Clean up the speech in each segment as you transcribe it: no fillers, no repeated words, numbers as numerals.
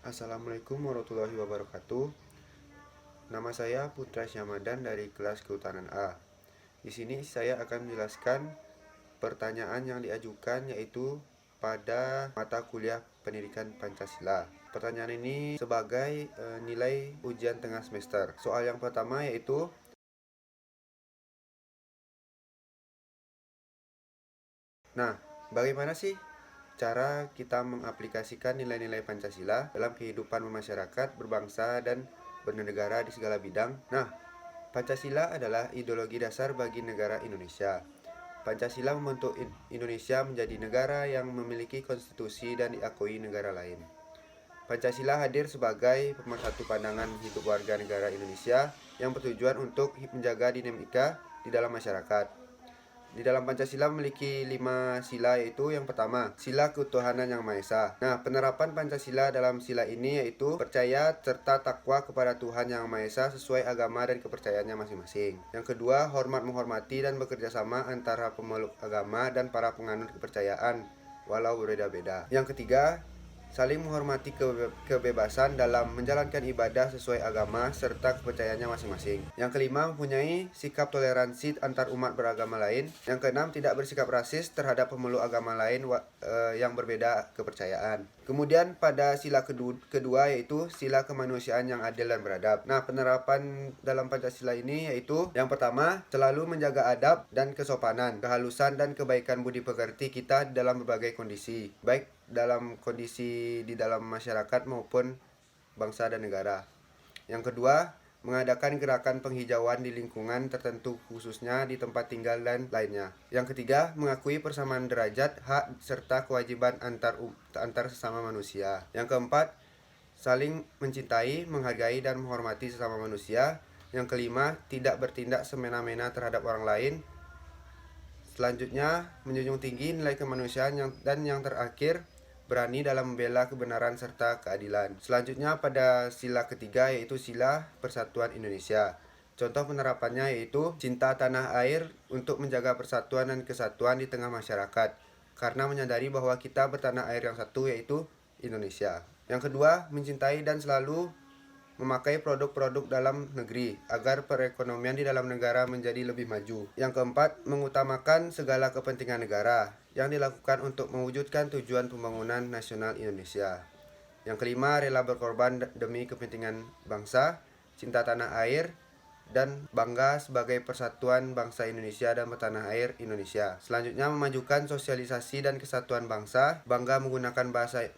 Assalamualaikum warahmatullahi wabarakatuh. Nama saya Putra Syamadan dari kelas Kehutanan A. Di sini saya akan menjelaskan pertanyaan yang diajukan yaitu pada mata kuliah Pendidikan Pancasila. Pertanyaan ini sebagai nilai ujian tengah semester. Soal yang pertama yaitu, bagaimana sih cara kita mengaplikasikan nilai-nilai Pancasila dalam kehidupan masyarakat, berbangsa, dan bernegara di segala bidang? Pancasila adalah ideologi dasar bagi negara Indonesia. Pancasila membentuk Indonesia menjadi negara yang memiliki konstitusi dan diakui negara lain. Pancasila hadir sebagai pemersatu pandangan hidup warga negara Indonesia yang bertujuan untuk menjaga dinamika di dalam masyarakat. Di dalam Pancasila memiliki 5 sila, yaitu yang pertama, sila ketuhanan yang Maha Esa. Penerapan Pancasila dalam sila ini yaitu percaya serta takwa kepada Tuhan yang Maha Esa sesuai agama dan kepercayaannya masing-masing. Yang kedua, hormat menghormati dan bekerja sama antara pemeluk agama dan para penganut kepercayaan walau berbeda-beda. Yang ketiga, saling menghormati kebebasan dalam menjalankan ibadah sesuai agama serta kepercayaannya masing-masing. Yang kelima, mempunyai sikap toleransi antar umat beragama lain. Yang keenam, tidak bersikap rasis terhadap pemeluk agama lain yang berbeda kepercayaan. Kemudian pada sila kedua yaitu sila kemanusiaan yang adil dan beradab. Penerapan dalam Pancasila ini yaitu yang pertama, selalu menjaga adab dan kesopanan, kehalusan dan kebaikan budi pekerti kita dalam berbagai kondisi, baik dalam kondisi di dalam masyarakat maupun bangsa dan negara. Yang kedua, mengadakan gerakan penghijauan di lingkungan tertentu khususnya di tempat tinggal dan lainnya. Yang ketiga, mengakui persamaan derajat, hak, serta kewajiban antar sesama manusia. Yang keempat, saling mencintai, menghargai, dan menghormati sesama manusia. Yang kelima, tidak bertindak semena-mena terhadap orang lain. Selanjutnya, menjunjung tinggi nilai kemanusiaan dan yang terakhir, berani dalam membela kebenaran serta keadilan. Selanjutnya pada sila ketiga yaitu sila persatuan Indonesia. Contoh penerapannya yaitu cinta tanah air untuk menjaga persatuan dan kesatuan di tengah masyarakat, karena menyadari bahwa kita bertanah air yang satu yaitu Indonesia. Yang kedua, mencintai dan selalu memakai produk-produk dalam negeri agar perekonomian di dalam negara menjadi lebih maju. Yang keempat, mengutamakan segala kepentingan negara yang dilakukan untuk mewujudkan tujuan pembangunan nasional Indonesia. Yang kelima, rela berkorban demi kepentingan bangsa, cinta tanah air, dan bangga sebagai persatuan bangsa Indonesia dan bertanah air Indonesia. Selanjutnya, memajukan sosialisasi dan kesatuan bangsa, bangga menggunakan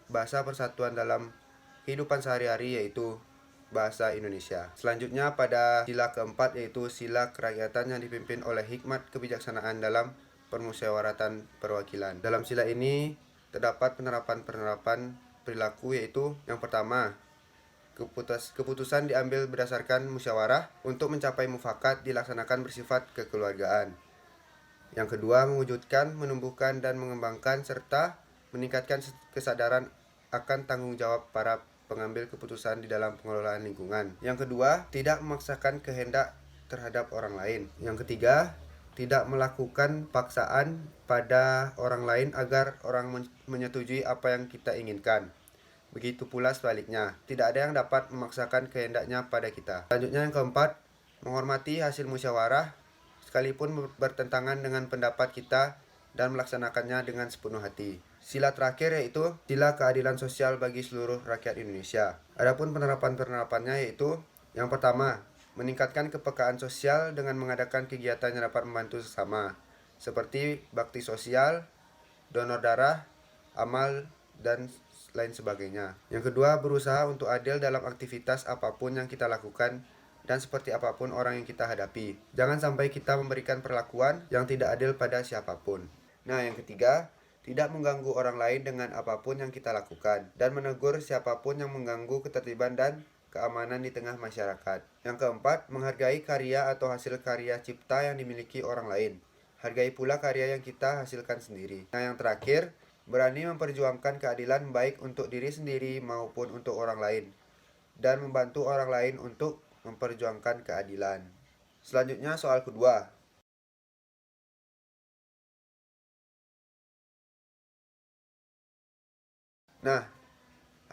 bahasa persatuan dalam kehidupan sehari-hari yaitu bahasa Indonesia. Selanjutnya pada sila keempat yaitu sila kerakyatan yang dipimpin oleh hikmat kebijaksanaan dalam permusyawaratan perwakilan. Dalam sila ini terdapat penerapan perilaku yaitu yang pertama, keputusan diambil berdasarkan musyawarah untuk mencapai mufakat dilaksanakan bersifat kekeluargaan. Yang kedua, mewujudkan, menumbuhkan, dan mengembangkan serta meningkatkan kesadaran akan tanggung jawab para pengambil keputusan di dalam pengelolaan lingkungan. Yang kedua, tidak memaksakan kehendak terhadap orang lain. Yang ketiga, tidak melakukan paksaan pada orang lain agar orang menyetujui apa yang kita inginkan. Begitu pula sebaliknya, tidak ada yang dapat memaksakan kehendaknya pada kita. Selanjutnya yang keempat, menghormati hasil musyawarah sekalipun bertentangan dengan pendapat kita dan melaksanakannya dengan sepenuh hati. Sila terakhir yaitu sila keadilan sosial bagi seluruh rakyat Indonesia. Adapun penerapannya yaitu yang pertama, meningkatkan kepekaan sosial dengan mengadakan kegiatan yang dapat membantu sesama, seperti bakti sosial, donor darah, amal, dan lain sebagainya. Yang kedua, berusaha untuk adil dalam aktivitas apapun yang kita lakukan dan seperti apapun orang yang kita hadapi. Jangan sampai kita memberikan perlakuan yang tidak adil pada siapapun. Yang ketiga, tidak mengganggu orang lain dengan apapun yang kita lakukan dan menegur siapapun yang mengganggu ketertiban dan keamanan di tengah masyarakat. Yang keempat, menghargai karya atau hasil karya cipta yang dimiliki orang lain. Hargai pula karya yang kita hasilkan sendiri. Yang terakhir, berani memperjuangkan keadilan baik untuk diri sendiri maupun untuk orang lain dan membantu orang lain untuk memperjuangkan keadilan. Selanjutnya soal kedua.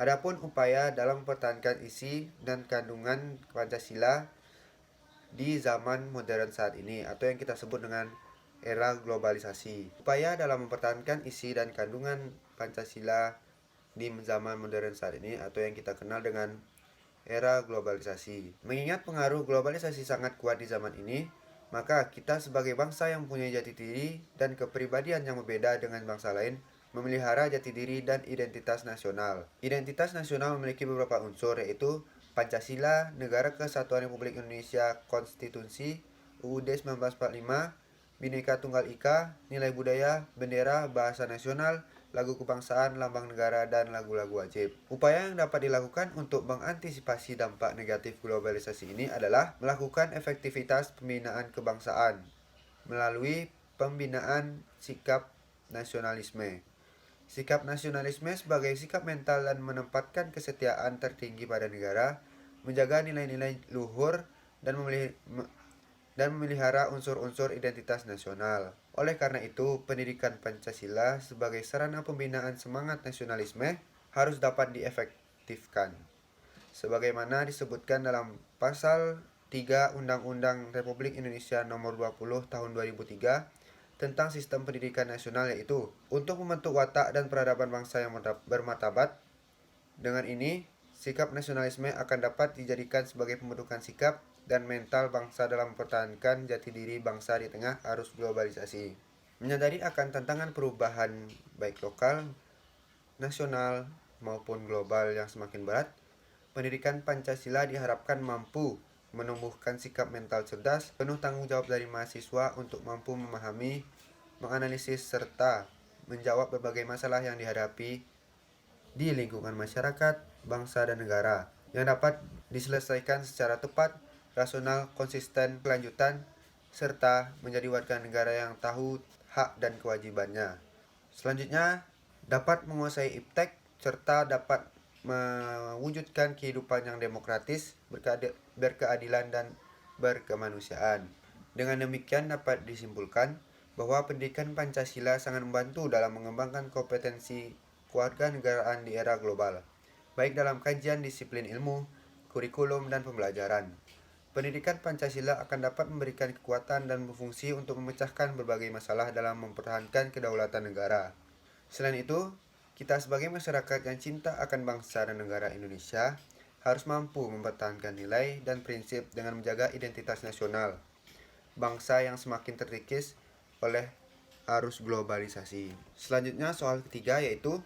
Adapun upaya dalam mempertahankan isi dan kandungan Pancasila di zaman modern saat ini atau yang kita sebut dengan era globalisasi. Upaya dalam mempertahankan isi dan kandungan Pancasila di zaman modern saat ini atau yang kita kenal dengan era globalisasi. Mengingat pengaruh globalisasi sangat kuat di zaman ini, maka kita sebagai bangsa yang punya jati diri dan kepribadian yang berbeda dengan bangsa lain memelihara jati diri dan identitas nasional. Identitas nasional memiliki beberapa unsur yaitu Pancasila, Negara Kesatuan Republik Indonesia, Konstitusi, UUD 1945, Bhinneka Tunggal Ika, nilai budaya, bendera, bahasa nasional, lagu kebangsaan, lambang negara, dan lagu-lagu wajib. Upaya yang dapat dilakukan untuk mengantisipasi dampak negatif globalisasi ini adalah melakukan efektivitas pembinaan kebangsaan melalui pembinaan sikap nasionalisme. Sikap nasionalisme sebagai sikap mental dan menempatkan kesetiaan tertinggi pada negara, menjaga nilai-nilai luhur, dan memelihara unsur-unsur identitas nasional. Oleh karena itu, pendidikan Pancasila sebagai sarana pembinaan semangat nasionalisme harus dapat diefektifkan. Sebagaimana disebutkan dalam pasal 3 Undang-Undang Republik Indonesia Nomor 20 Tahun 2003 tentang sistem pendidikan nasional, yaitu untuk membentuk watak dan peradaban bangsa yang bermartabat. Dengan ini, sikap nasionalisme akan dapat dijadikan sebagai pembentukan sikap dan mental bangsa dalam mempertahankan jati diri bangsa di tengah arus globalisasi. Menyadari akan tantangan perubahan baik lokal, nasional, maupun global yang semakin berat, pendidikan Pancasila diharapkan mampu menumbuhkan sikap mental cerdas, penuh tanggung jawab dari mahasiswa untuk mampu memahami, menganalisis, serta menjawab berbagai masalah yang dihadapi di lingkungan masyarakat, bangsa, dan negara, yang dapat diselesaikan secara tepat, rasional, konsisten, kelanjutan, serta menjadi warga negara yang tahu hak dan kewajibannya. Selanjutnya, dapat menguasai iptek, serta dapat mewujudkan kehidupan yang demokratis, berkeadilan, dan berkemanusiaan. Dengan demikian dapat disimpulkan bahwa pendidikan Pancasila sangat membantu dalam mengembangkan kompetensi kewarganegaraan di era global, baik dalam kajian disiplin ilmu, kurikulum, dan pembelajaran. Pendidikan Pancasila akan dapat memberikan kekuatan dan berfungsi untuk memecahkan berbagai masalah dalam mempertahankan kedaulatan negara. Selain itu, kita sebagai masyarakat yang cinta akan bangsa dan negara Indonesia harus mampu mempertahankan nilai dan prinsip dengan menjaga identitas nasional bangsa yang semakin terkikis oleh arus globalisasi. Selanjutnya soal ketiga yaitu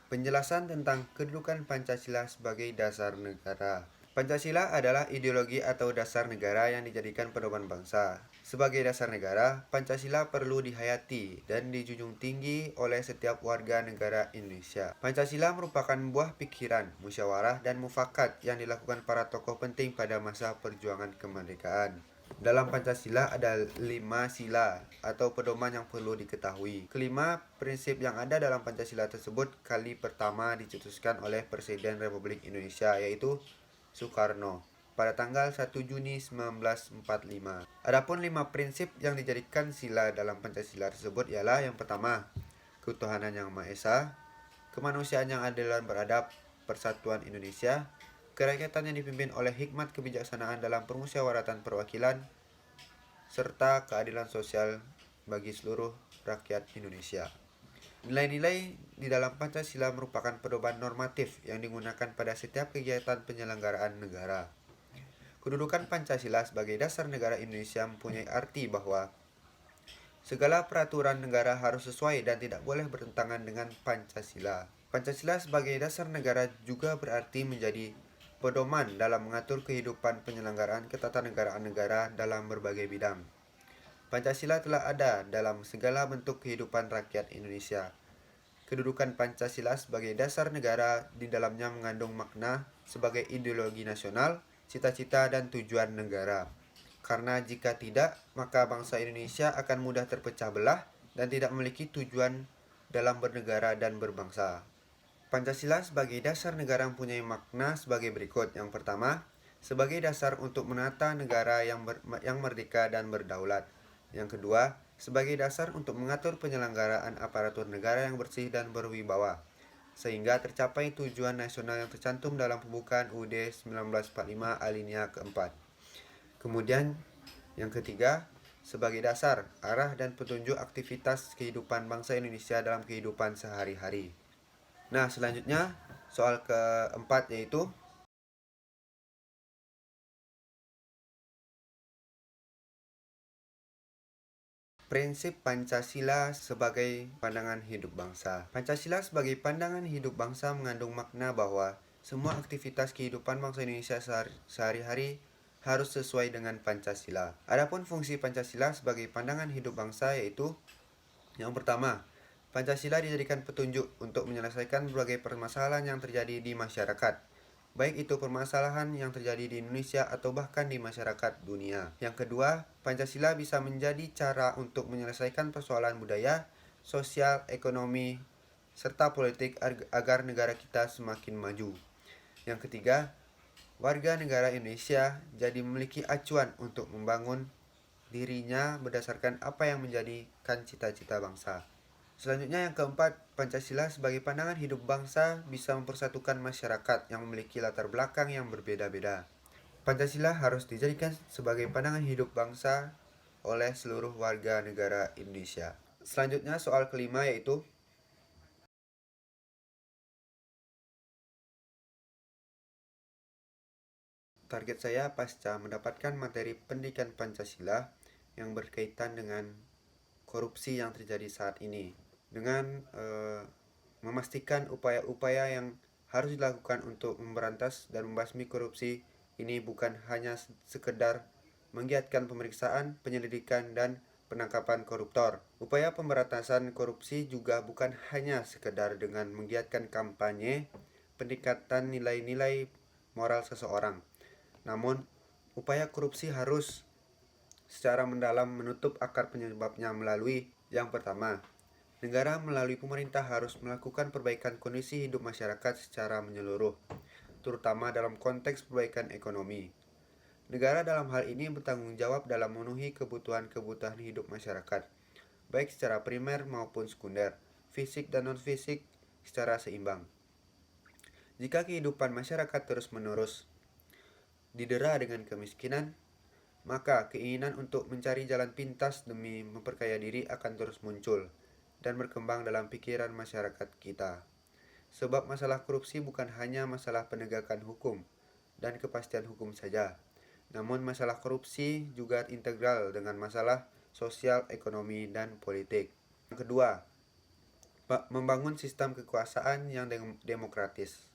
penjelasan tentang kedudukan Pancasila sebagai dasar negara. Pancasila adalah ideologi atau dasar negara yang dijadikan pedoman bangsa. Sebagai dasar negara, Pancasila perlu dihayati dan dijunjung tinggi oleh setiap warga negara Indonesia. Pancasila merupakan buah pikiran, musyawarah, dan mufakat yang dilakukan para tokoh penting pada masa perjuangan kemerdekaan. Dalam Pancasila ada 5 sila atau pedoman yang perlu diketahui. Kelima prinsip yang ada dalam Pancasila tersebut kali pertama dicetuskan oleh Presiden Republik Indonesia, yaitu Soekarno, pada tanggal 1 Juni 1945. Adapun 5 prinsip yang dijadikan sila dalam Pancasila tersebut ialah yang pertama, ketuhanan yang Maha Esa, kemanusiaan yang adil dan beradab, persatuan Indonesia, kerakyatan yang dipimpin oleh hikmat kebijaksanaan dalam permusyawaratan perwakilan, serta keadilan sosial bagi seluruh rakyat Indonesia. Nilai-nilai di dalam Pancasila merupakan pedoman normatif yang digunakan pada setiap kegiatan penyelenggaraan negara. Kedudukan Pancasila sebagai dasar negara Indonesia mempunyai arti bahwa segala peraturan negara harus sesuai dan tidak boleh bertentangan dengan Pancasila. Pancasila sebagai dasar negara juga berarti menjadi pedoman dalam mengatur kehidupan penyelenggaraan ketatanegaraan negara dalam berbagai bidang. Pancasila telah ada dalam segala bentuk kehidupan rakyat Indonesia. Kedudukan Pancasila sebagai dasar negara di dalamnya mengandung makna sebagai ideologi nasional, cita-cita, dan tujuan negara. Karena jika tidak, maka bangsa Indonesia akan mudah terpecah belah dan tidak memiliki tujuan dalam bernegara dan berbangsa. Pancasila sebagai dasar negara mempunyai makna sebagai berikut. Yang pertama, sebagai dasar untuk menata negara yang merdeka dan berdaulat. Yang kedua, sebagai dasar untuk mengatur penyelenggaraan aparatur negara yang bersih dan berwibawa, sehingga tercapai tujuan nasional yang tercantum dalam pembukaan UUD 1945 alinea keempat. Kemudian yang ketiga, sebagai dasar, arah dan petunjuk aktivitas kehidupan bangsa Indonesia dalam kehidupan sehari-hari. Nah, selanjutnya soal keempat yaitu prinsip Pancasila sebagai pandangan hidup bangsa. Pancasila sebagai pandangan hidup bangsa mengandung makna bahwa semua aktivitas kehidupan bangsa Indonesia sehari-hari harus sesuai dengan Pancasila. Adapun fungsi Pancasila sebagai pandangan hidup bangsa yaitu yang pertama, Pancasila dijadikan petunjuk untuk menyelesaikan berbagai permasalahan yang terjadi di masyarakat, baik itu permasalahan yang terjadi di Indonesia atau bahkan di masyarakat dunia. Yang kedua, Pancasila bisa menjadi cara untuk menyelesaikan persoalan budaya, sosial, ekonomi, serta politik agar negara kita semakin maju. Yang ketiga, warga negara Indonesia jadi memiliki acuan untuk membangun dirinya berdasarkan apa yang menjadikan cita-cita bangsa. Selanjutnya yang keempat, Pancasila sebagai pandangan hidup bangsa bisa mempersatukan masyarakat yang memiliki latar belakang yang berbeda-beda. Pancasila harus dijadikan sebagai pandangan hidup bangsa oleh seluruh warga negara Indonesia. Selanjutnya soal kelima yaitu target saya pasca mendapatkan materi pendidikan Pancasila yang berkaitan dengan korupsi yang terjadi saat ini, dengan memastikan upaya-upaya yang harus dilakukan untuk memberantas dan membasmi korupsi ini bukan hanya sekedar menggiatkan pemeriksaan, penyelidikan, dan penangkapan koruptor. Upaya pemberantasan korupsi juga bukan hanya sekedar dengan menggiatkan kampanye peningkatan nilai-nilai moral seseorang. Namun, upaya korupsi harus secara mendalam menutup akar penyebabnya melalui yang pertama, negara melalui pemerintah harus melakukan perbaikan kondisi hidup masyarakat secara menyeluruh, terutama dalam konteks perbaikan ekonomi. Negara dalam hal ini bertanggung jawab dalam memenuhi kebutuhan-kebutuhan hidup masyarakat, baik secara primer maupun sekunder, fisik dan non-fisik secara seimbang. Jika kehidupan masyarakat terus-menerus didera dengan kemiskinan, maka keinginan untuk mencari jalan pintas demi memperkaya diri akan terus muncul dan berkembang dalam pikiran masyarakat kita. Sebab masalah korupsi bukan hanya masalah penegakan hukum dan kepastian hukum saja, namun masalah korupsi juga integral dengan masalah sosial, ekonomi, dan politik. Yang kedua, membangun sistem kekuasaan yang demokratis.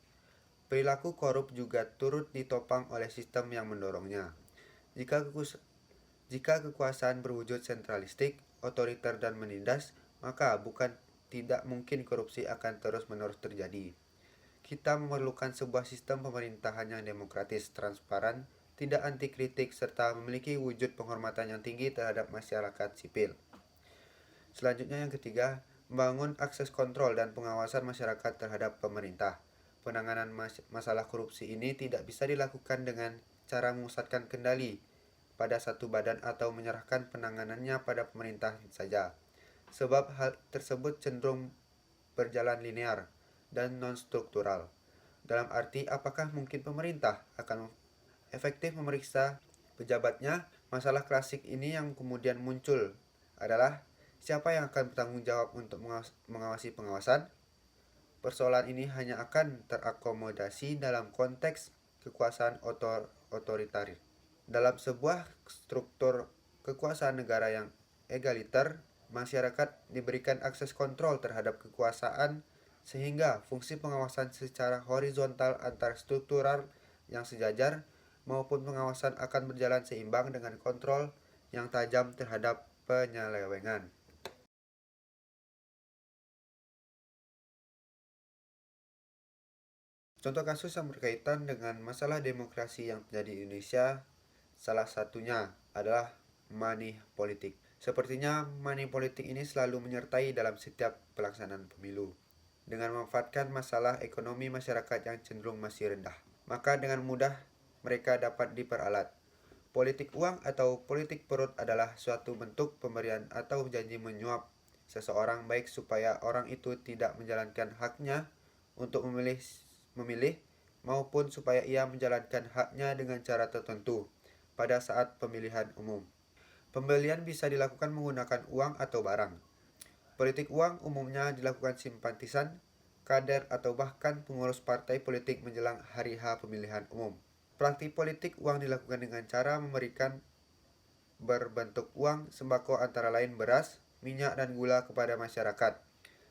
Perilaku korup juga turut ditopang oleh sistem yang mendorongnya. Jika kekuasaan berwujud sentralistik, otoriter dan menindas, maka bukan tidak mungkin korupsi akan terus-menerus terjadi. Kita memerlukan sebuah sistem pemerintahan yang demokratis, transparan, tidak anti kritik, serta memiliki wujud penghormatan yang tinggi terhadap masyarakat sipil. Selanjutnya yang ketiga, membangun akses kontrol dan pengawasan masyarakat terhadap pemerintah. Penanganan masalah korupsi ini tidak bisa dilakukan dengan cara memusatkan kendali pada satu badan atau menyerahkan penanganannya pada pemerintah saja. Sebab hal tersebut cenderung berjalan linear dan non-struktural. Dalam arti apakah mungkin pemerintah akan efektif memeriksa pejabatnya? Masalah klasik ini yang kemudian muncul adalah siapa yang akan bertanggung jawab untuk mengawasi pengawasan? Persoalan ini hanya akan terakomodasi dalam konteks kekuasaan otoriter. Dalam sebuah struktur kekuasaan negara yang egaliter, masyarakat diberikan akses kontrol terhadap kekuasaan sehingga fungsi pengawasan secara horizontal antar struktural yang sejajar maupun pengawasan akan berjalan seimbang dengan kontrol yang tajam terhadap penyelewengan. Contoh kasus yang berkaitan dengan masalah demokrasi yang terjadi di Indonesia, salah satunya adalah money politik. Sepertinya money politik ini selalu menyertai dalam setiap pelaksanaan pemilu, dengan memanfaatkan masalah ekonomi masyarakat yang cenderung masih rendah. Maka dengan mudah mereka dapat diperalat Politik uang atau politik perut adalah suatu bentuk pemberian atau janji menyuap seseorang baik supaya orang itu tidak menjalankan haknya untuk memilih maupun supaya ia menjalankan haknya dengan cara tertentu pada saat pemilihan umum. Pembelian bisa dilakukan menggunakan uang atau barang. Politik uang umumnya dilakukan simpatisan, kader atau bahkan pengurus partai politik menjelang hari H pemilihan umum. Praktik politik uang dilakukan dengan cara memberikan berbentuk uang sembako antara lain beras, minyak dan gula kepada masyarakat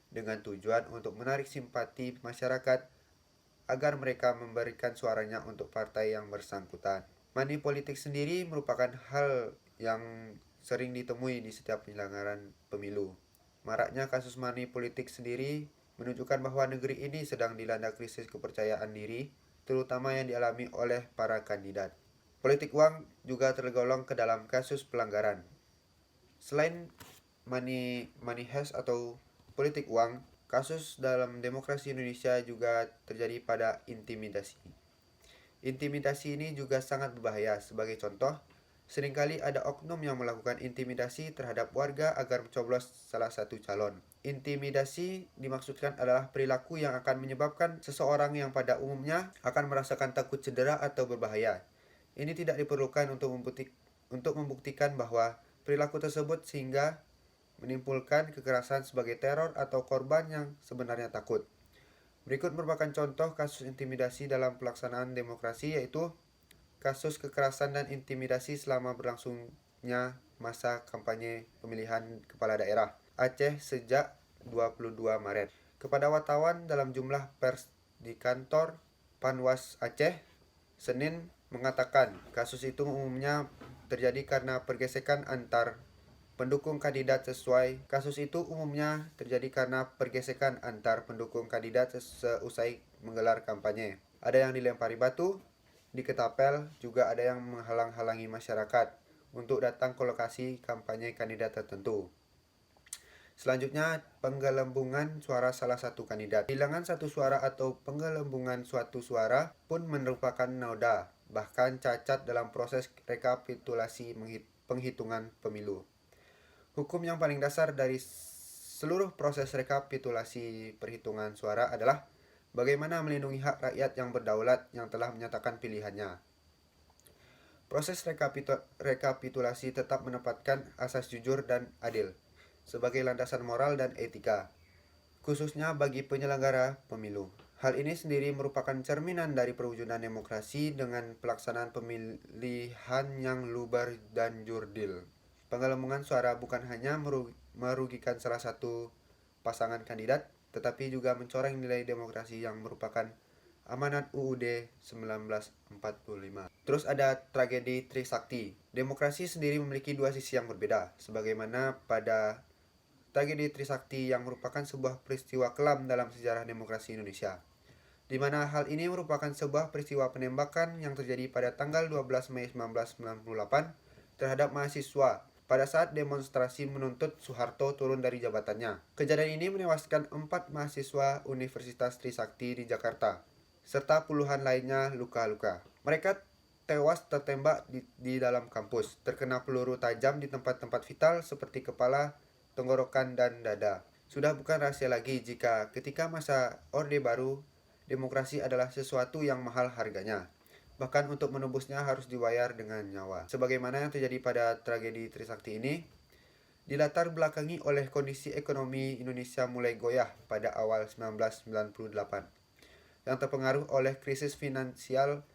dengan tujuan untuk menarik simpati masyarakat agar mereka memberikan suaranya untuk partai yang bersangkutan. Money politik sendiri merupakan hal yang sering ditemui di setiap penyelenggaraan pemilu. Maraknya kasus money politik sendiri menunjukkan bahwa negeri ini sedang dilanda krisis kepercayaan diri, terutama yang dialami oleh para kandidat. Politik uang juga tergolong ke dalam kasus pelanggaran. Selain money heist atau politik uang, kasus dalam demokrasi Indonesia juga terjadi pada intimidasi. Intimidasi ini juga sangat berbahaya. Sebagai contoh, seringkali ada oknum yang melakukan intimidasi terhadap warga agar mencoblos salah satu calon. Intimidasi dimaksudkan adalah perilaku yang akan menyebabkan seseorang yang pada umumnya akan merasakan takut cedera atau berbahaya. Ini tidak diperlukan untuk membuktikan bahwa perilaku tersebut sehingga menimbulkan kekerasan sebagai teror atau korban yang sebenarnya takut. Berikut merupakan contoh kasus intimidasi dalam pelaksanaan demokrasi, yaitu kasus kekerasan dan intimidasi selama berlangsungnya masa kampanye pemilihan kepala daerah Aceh sejak 22 Maret. Kepada wartawan dalam jumlah pers di kantor Panwas Aceh, Senin mengatakan kasus itu umumnya terjadi karena pergesekan antar pendukung kandidat seusai menggelar kampanye. Ada yang dilempari batu, diketapel, juga ada yang menghalang-halangi masyarakat untuk datang ke lokasi kampanye kandidat tertentu. Selanjutnya, penggelembungan suara salah satu kandidat. Kehilangan satu suara atau penggelembungan suatu suara pun merupakan noda, bahkan cacat dalam proses rekapitulasi penghitungan pemilu. Hukum yang paling dasar dari seluruh proses rekapitulasi perhitungan suara adalah bagaimana melindungi hak rakyat yang berdaulat yang telah menyatakan pilihannya. Proses rekapitulasi tetap menempatkan asas jujur dan adil sebagai landasan moral dan etika, khususnya bagi penyelenggara pemilu. Hal ini sendiri merupakan cerminan dari perwujudan demokrasi dengan pelaksanaan pemilihan yang lubar dan jurdil. Penggelembungan suara bukan hanya merugikan salah satu pasangan kandidat, tetapi juga mencoreng nilai demokrasi yang merupakan amanat UUD 1945. Terus ada tragedi Trisakti. Demokrasi sendiri memiliki dua sisi yang berbeda, sebagaimana pada tragedi Trisakti yang merupakan sebuah peristiwa kelam dalam sejarah demokrasi Indonesia, di mana hal ini merupakan sebuah peristiwa penembakan yang terjadi pada tanggal 12 Mei 1998 terhadap mahasiswa pada saat demonstrasi menuntut Soeharto turun dari jabatannya. Kejadian ini menewaskan 4 mahasiswa Universitas Trisakti di Jakarta, serta puluhan lainnya luka-luka. Mereka tewas tertembak di dalam kampus, terkena peluru tajam di tempat-tempat vital seperti kepala, tenggorokan, dan dada. Sudah bukan rahasia lagi jika ketika masa Orde Baru, demokrasi adalah sesuatu yang mahal harganya. Bahkan untuk menembusnya harus dibayar dengan nyawa. Sebagaimana yang terjadi pada tragedi Trisakti ini, dilatar belakangi oleh kondisi ekonomi Indonesia mulai goyah pada awal 1998, yang terpengaruh oleh krisis finansial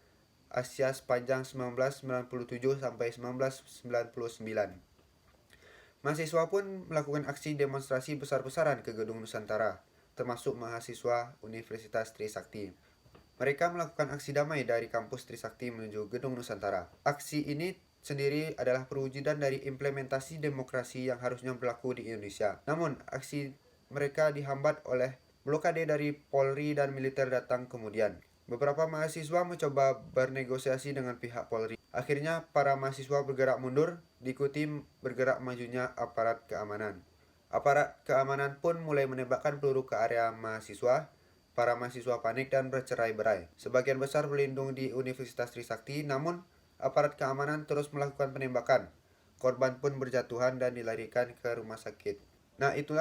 Asia sepanjang 1997 sampai 1999. Mahasiswa pun melakukan aksi demonstrasi besar-besaran ke Gedung Nusantara, termasuk mahasiswa Universitas Trisakti. Mereka melakukan aksi damai dari kampus Trisakti menuju Gedung Nusantara. Aksi ini sendiri adalah perwujudan dari implementasi demokrasi yang harusnya berlaku di Indonesia. Namun, aksi mereka dihambat oleh blokade dari Polri dan militer datang kemudian. Beberapa mahasiswa mencoba bernegosiasi dengan pihak Polri. Akhirnya, para mahasiswa bergerak mundur, diikuti bergerak majunya aparat keamanan. Aparat keamanan pun mulai menembakkan peluru ke area mahasiswa. Para mahasiswa panik dan bercerai-berai. Sebagian besar berlindung di Universitas Trisakti, namun Aparat keamanan terus melakukan penembakan. Korban pun berjatuhan dan dilarikan ke rumah sakit. Nah, itulah